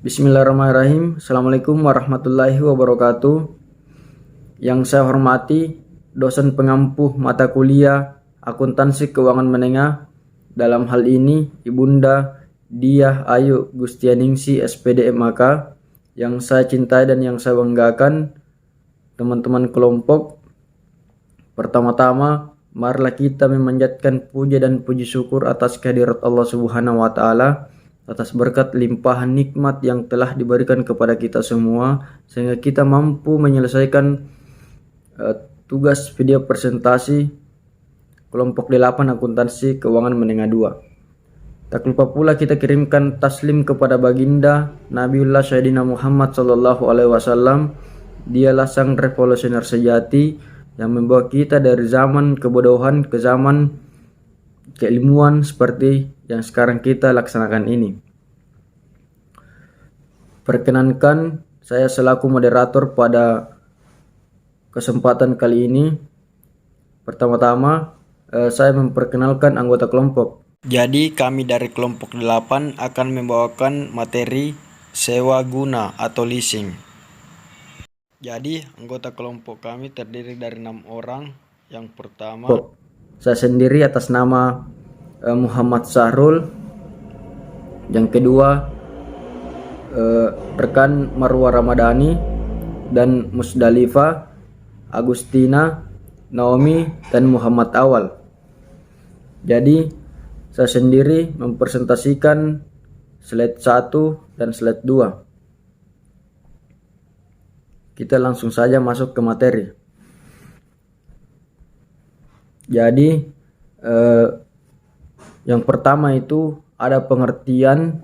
Bismillahirrahmanirrahim. Assalamualaikum warahmatullahi wabarakatuh. Yang saya hormati dosen pengampu mata kuliah Akuntansi Keuangan Menengah, dalam hal ini Ibunda Diah Ayu Gustianingsi SPD MAK, yang saya cintai dan yang saya banggakan, teman-teman kelompok. Pertama-tama, marilah kita memanjatkan puja dan puji syukur atas kehadirat Allah Subhanahu wa taala, atas berkat limpahan nikmat yang telah diberikan kepada kita semua, sehingga kita mampu menyelesaikan tugas video presentasi kelompok 8 Akuntansi Keuangan Menengah 2. Tak lupa pula kita kirimkan taslim kepada baginda Nabiullah Sayyidina Muhammad sallallahu alaihi wasallam. Dialah sang revolusioner sejati yang membawa kita dari zaman kebodohan ke zaman keilmuan seperti yang sekarang kita laksanakan ini. Perkenankan saya selaku moderator pada kesempatan kali ini. Pertama-tama saya memperkenalkan anggota kelompok. Jadi kami dari kelompok 8 akan membawakan materi sewa guna atau leasing. Jadi anggota kelompok kami terdiri dari 6 orang. Yang pertama, saya sendiri atas nama Muhammad Sahrul. Yang kedua, rekan Marwa Ramadhani dan Musdalifah, Agustina, Naomi, dan Muhammad Awal. Jadi saya sendiri mempresentasikan slide 1 dan slide 2. Kita langsung saja masuk ke materi. Jadi yang pertama itu ada pengertian,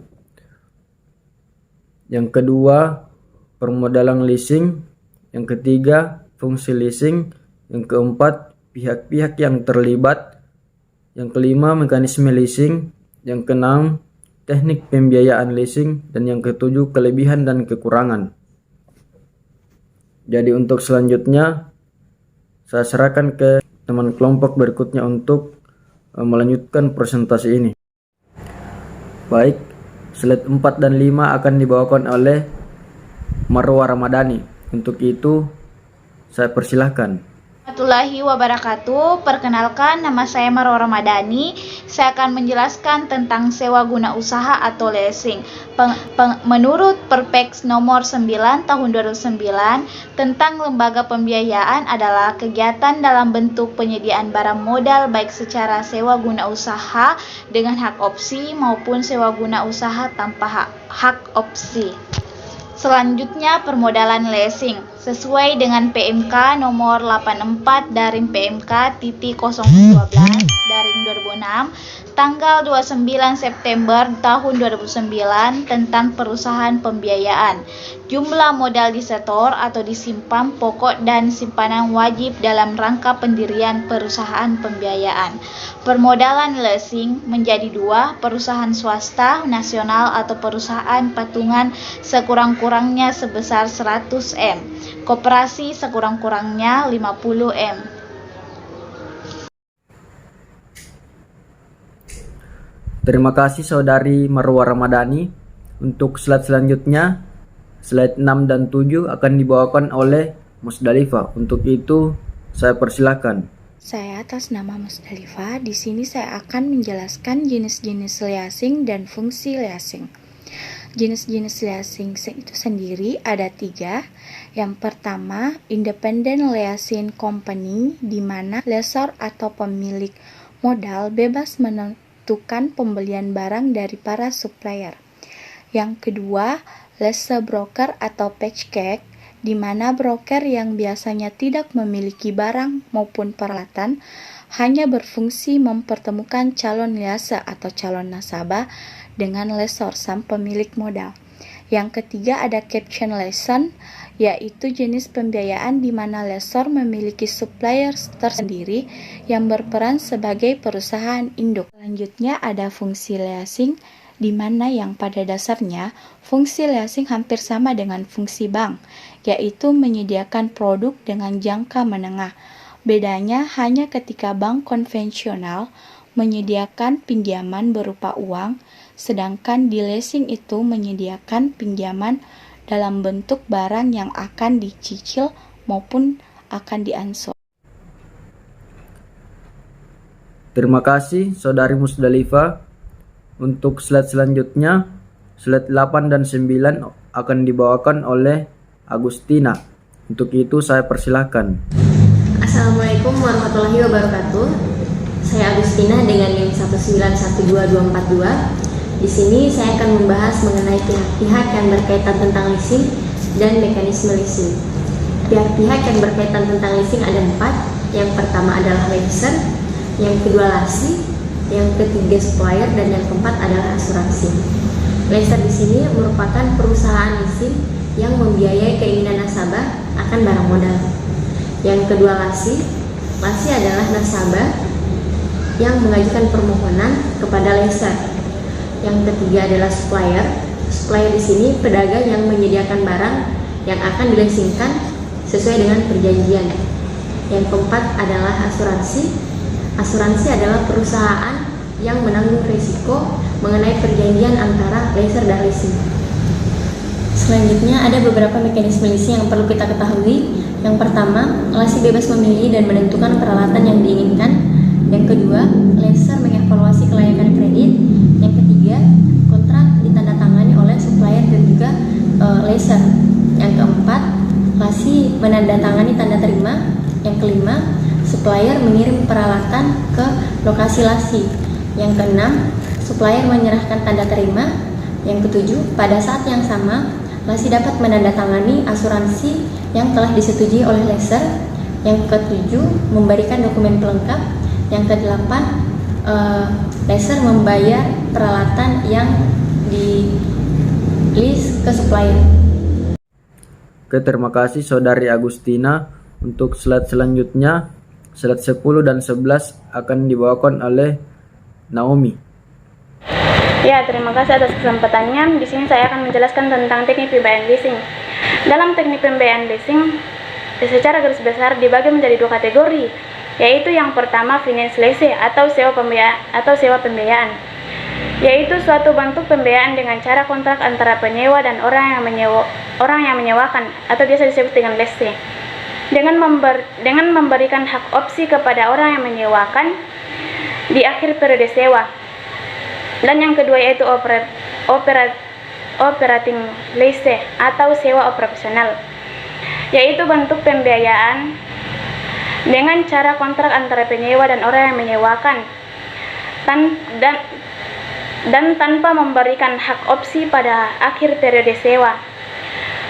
yang kedua permodalan leasing, yang ketiga fungsi leasing, yang keempat pihak-pihak yang terlibat, yang kelima mekanisme leasing, yang keenam teknik pembiayaan leasing, dan yang ketujuh kelebihan dan kekurangan. Jadi untuk selanjutnya saya serahkan ke teman kelompok berikutnya untuk melanjutkan presentasi ini. Baik, slide 4 dan 5 akan dibawakan oleh Marwa Ramadhani. Untuk itu saya persilahkan. Warahmatullahi wabarakatuh. Perkenalkan, nama saya Marwa Ramadhani. Saya akan menjelaskan tentang sewa guna usaha atau leasing. Menurut Perpres nomor 9 tahun 2009 tentang lembaga pembiayaan adalah kegiatan dalam bentuk penyediaan barang modal baik secara sewa guna usaha dengan hak opsi maupun sewa guna usaha tanpa hak opsi. Selanjutnya, permodalan leasing sesuai dengan PMK nomor 84/PMK.012/2006 tanggal 29 September tahun 2009 tentang perusahaan pembiayaan. Jumlah modal disetor atau disimpan pokok dan simpanan wajib dalam rangka pendirian perusahaan pembiayaan. Permodalan leasing menjadi dua, perusahaan swasta, nasional atau perusahaan patungan sekurang-kurangnya sebesar 100 M, koperasi sekurang-kurangnya 50 M. Terima kasih saudari Marwa Ramadhani. Untuk slide selanjutnya, slide 6 dan 7 akan dibawakan oleh Musdalifah. Untuk itu saya persilakan. Saya atas nama Musdalifah, di sini saya akan menjelaskan jenis-jenis leasing dan fungsi leasing. Jenis-jenis leasing itu sendiri ada 3. Yang pertama, independent leasing company, di mana lessor atau pemilik modal bebas menentukan pembelian barang dari para supplier. Yang kedua, lease broker atau purchase, di mana broker yang biasanya tidak memiliki barang maupun peralatan hanya berfungsi mempertemukan calon liase atau calon nasabah dengan lessor sang pemilik modal. Yang ketiga ada caption lesson, yaitu jenis pembiayaan di mana lessor memiliki supplier tersendiri yang berperan sebagai perusahaan induk. Selanjutnya ada fungsi leasing, di mana yang pada dasarnya fungsi leasing hampir sama dengan fungsi bank, yaitu menyediakan produk dengan jangka menengah. Bedanya hanya ketika bank konvensional menyediakan pinjaman berupa uang, sedangkan di leasing itu menyediakan pinjaman dalam bentuk barang yang akan dicicil maupun akan diansur. Terima kasih Saudari Musdalifah. Untuk slide selanjutnya, slide 8 dan 9 akan dibawakan oleh Agustina. Untuk itu saya persilahkan. Assalamualaikum warahmatullahi wabarakatuh. Saya Agustina dengan NIM 1912242. Di sini saya akan membahas mengenai pihak-pihak yang berkaitan tentang leasing dan mekanisme leasing. Pihak-pihak yang berkaitan tentang leasing ada 4. Yang pertama adalah lessor, yang kedua lasi, yang ketiga supplier, dan yang keempat adalah asuransi. Lessor di sini merupakan perusahaan leasing yang membiayai keinginan nasabah akan barang modal. Yang kedua lasi adalah nasabah yang mengajukan permohonan kepada lessor. Yang ketiga adalah supplier. Supplier di sini pedagang yang menyediakan barang yang akan dileasingkan sesuai dengan perjanjian. Yang keempat adalah asuransi. Asuransi adalah perusahaan yang menanggung risiko mengenai perjanjian antara lessor dan leasing. Selanjutnya ada beberapa mekanisme leasing yang perlu kita ketahui. Yang pertama, lasi bebas memilih dan menentukan peralatan yang diinginkan. Yang kedua, lessor mengevaluasi kelayakan kredit. Yang ketiga, kontrak ditandatangani oleh supplier dan juga lessor. Yang keempat, lasi menandatangani tanda terima. Yang kelima, supplier mengirim peralatan ke lokasi lasi. Yang keenam, supplier menyerahkan tanda terima. Yang ketujuh, pada saat yang sama, lasi dapat menandatangani asuransi yang telah disetujui oleh lessor. Yang ketujuh, memberikan dokumen pelengkap. Yang kedelapan, lessor membayar peralatan yang di lease ke supplier. Oke, terima kasih Saudari Agustina. Untuk slide selanjutnya, slide 10 dan 11 akan dibawakan oleh Naomi. Ya, terima kasih atas kesempatannya. Di sini saya akan menjelaskan tentang teknik pembiayaan leasing. Dalam teknik pembiayaan leasing, secara garis besar dibagi menjadi 2 kategori, yaitu yang pertama finance lease atau sewa pembiayaan, yaitu suatu bentuk pembiayaan dengan cara kontrak antara penyewa dan orang yang menyewakan atau biasa disebut dengan lessee, dengan memberikan hak opsi kepada orang yang menyewakan di akhir periode sewa. Dan yang kedua yaitu operating lease atau sewa operasional, yaitu bentuk pembiayaan dengan cara kontrak antara penyewa dan orang yang menyewakan dan tanpa memberikan hak opsi pada akhir periode sewa.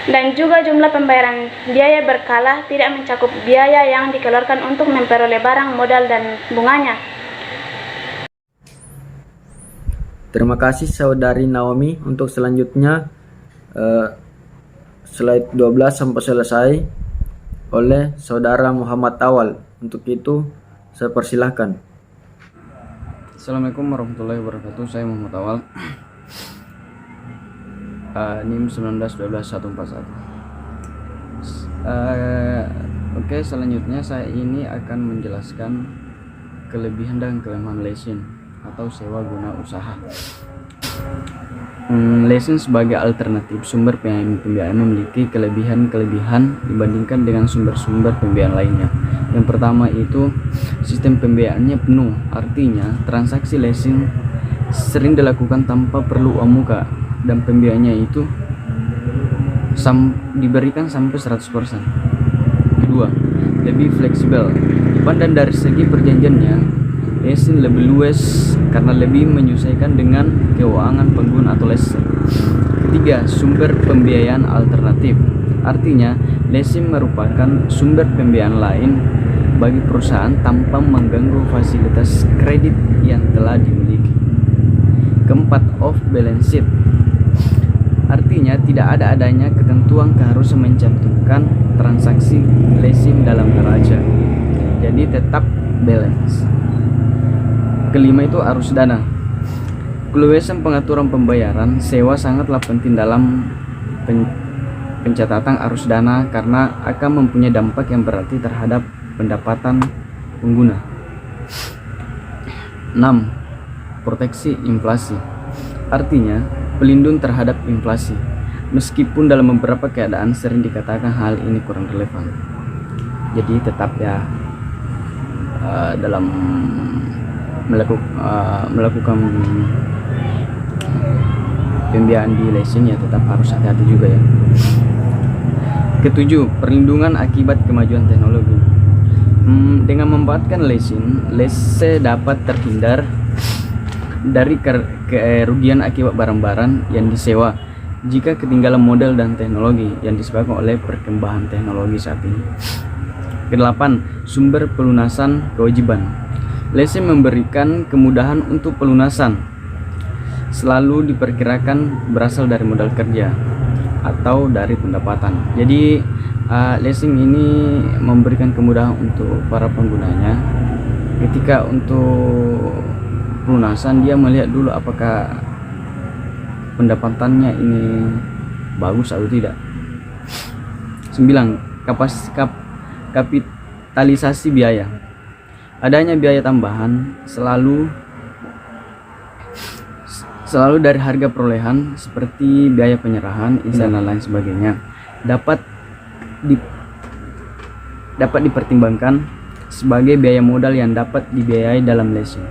Dan juga jumlah pembayaran biaya berkala tidak mencakup biaya yang dikeluarkan untuk memperoleh barang modal dan bunganya. Terima kasih Saudari Naomi. Untuk selanjutnya slide 12 sampai selesai oleh Saudara Muhammad Awal. Untuk itu saya persilahkan. Assalamualaikum warahmatullahi wabarakatuh. Saya Muhammad Awal, NIM 1912141. Oke, selanjutnya saya ini akan menjelaskan kelebihan dan kelemahan leasing atau sewa guna usaha. Leasing sebagai alternatif sumber pembiayaan memiliki kelebihan-kelebihan dibandingkan dengan sumber-sumber pembiayaan lainnya. Yang pertama itu sistem pembiayaannya penuh, artinya transaksi leasing sering dilakukan tanpa perlu uang muka dan pembiayaannya itu diberikan sampai 100%. Kedua, lebih fleksibel. Dipandang dari segi perjanjiannya, leasing lebih luas karena lebih menyesuaikan dengan keuangan pengguna atau lessor. Ketiga, sumber pembiayaan alternatif. Artinya, leasing merupakan sumber pembiayaan lain bagi perusahaan tanpa mengganggu fasilitas kredit yang telah dimiliki. Keempat, off balance sheet. Artinya, tidak ada adanya ketentuan keharusan mencantumkan transaksi leasing dalam neraca. Jadi tetap balance. Kelima itu arus dana. Keluasan pengaturan pembayaran sewa sangatlah penting dalam pencatatan arus dana karena akan mempunyai dampak yang berarti terhadap pendapatan pengguna. 6. Proteksi inflasi. Artinya, pelindung terhadap inflasi. Meskipun dalam beberapa keadaan sering dikatakan hal ini kurang relevan. Jadi tetap ya dalam melakukan pembiayaan di leasing ya tetap harus hati-hati juga ya. Ketujuh, perlindungan akibat kemajuan teknologi. Dengan memanfaatkan leasing, lese dapat terhindar dari kerugian akibat barang-barang yang disewa jika ketinggalan model dan teknologi yang disebabkan oleh perkembangan teknologi saat ini. Kedelapan, sumber pelunasan kewajiban. Leasing memberikan kemudahan untuk pelunasan, selalu diperkirakan berasal dari modal kerja atau dari pendapatan. Jadi leasing ini memberikan kemudahan untuk para penggunanya. Ketika untuk pelunasan, dia melihat dulu apakah pendapatannya ini bagus atau tidak. 9. Kapitalisasi biaya. Adanya biaya tambahan selalu dari harga perolehan seperti biaya penyerahan, dan lain sebagainya dapat dipertimbangkan sebagai biaya modal yang dapat dibiayai dalam leasing.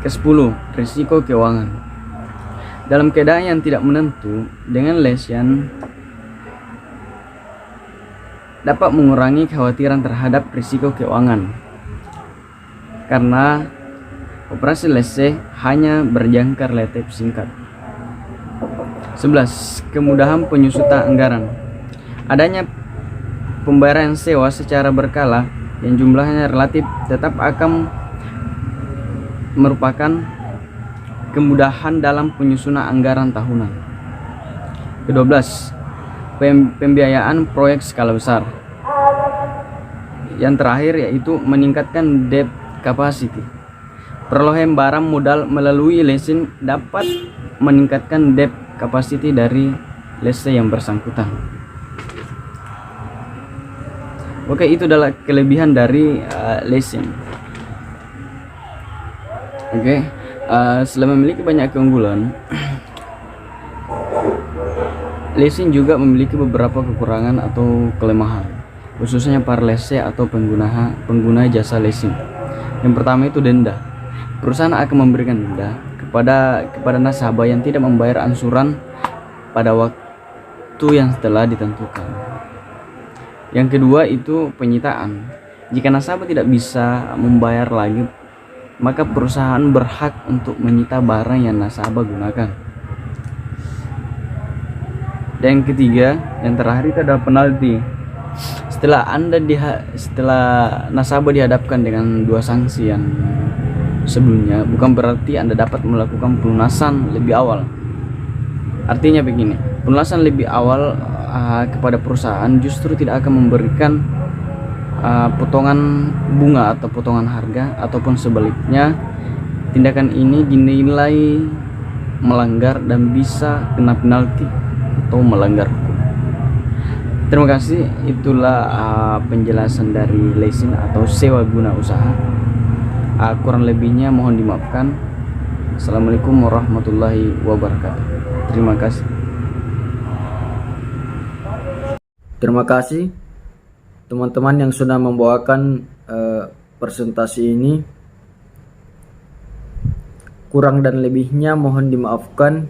Ke-10, risiko keuangan. Dalam keadaan yang tidak menentu, dengan leasing dapat mengurangi kekhawatiran terhadap risiko keuangan karena operasi leasing hanya berjangka relatif singkat. 11. Kemudahan penyusutan anggaran. Adanya pembayaran sewa secara berkala yang jumlahnya relatif tetap akan merupakan kemudahan dalam penyusunan anggaran tahunan. Ke-12. Pembiayaan proyek skala besar. Yang terakhir yaitu meningkatkan debt capacity. Perolehan barang modal melalui leasing dapat meningkatkan debt capacity dari lese yang bersangkutan. Oke, itu adalah kelebihan dari leasing. Oke, selain memiliki banyak keunggulan, leasing juga memiliki beberapa kekurangan atau kelemahan, khususnya para lese atau pengguna jasa leasing. Yang pertama itu denda. Perusahaan akan memberikan denda kepada nasabah yang tidak membayar angsuran pada waktu yang telah ditentukan. Yang kedua itu penyitaan. Jika nasabah tidak bisa membayar lagi, maka perusahaan berhak untuk menyita barang yang nasabah gunakan. Dan yang ketiga, yang terakhir itu adalah penalti. Setelah nasabah dihadapkan dengan dua sanksi yang sebelumnya, bukan berarti Anda dapat melakukan pelunasan lebih awal. Artinya begini, pelunasan lebih awal kepada perusahaan justru tidak akan memberikan potongan bunga atau potongan harga, ataupun sebaliknya tindakan ini dinilai melanggar dan bisa kena penalti atau melanggar hukum. Terima kasih, itulah penjelasan dari leasing atau sewa guna usaha. Kurang lebihnya mohon dimaafkan. Assalamualaikum warahmatullahi wabarakatuh. Terima kasih. Terima kasih teman-teman yang sudah membawakan presentasi ini. Kurang dan lebihnya mohon dimaafkan.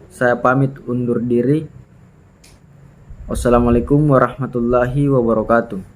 Saya pamit undur diri. Wassalamualaikum warahmatullahi wabarakatuh.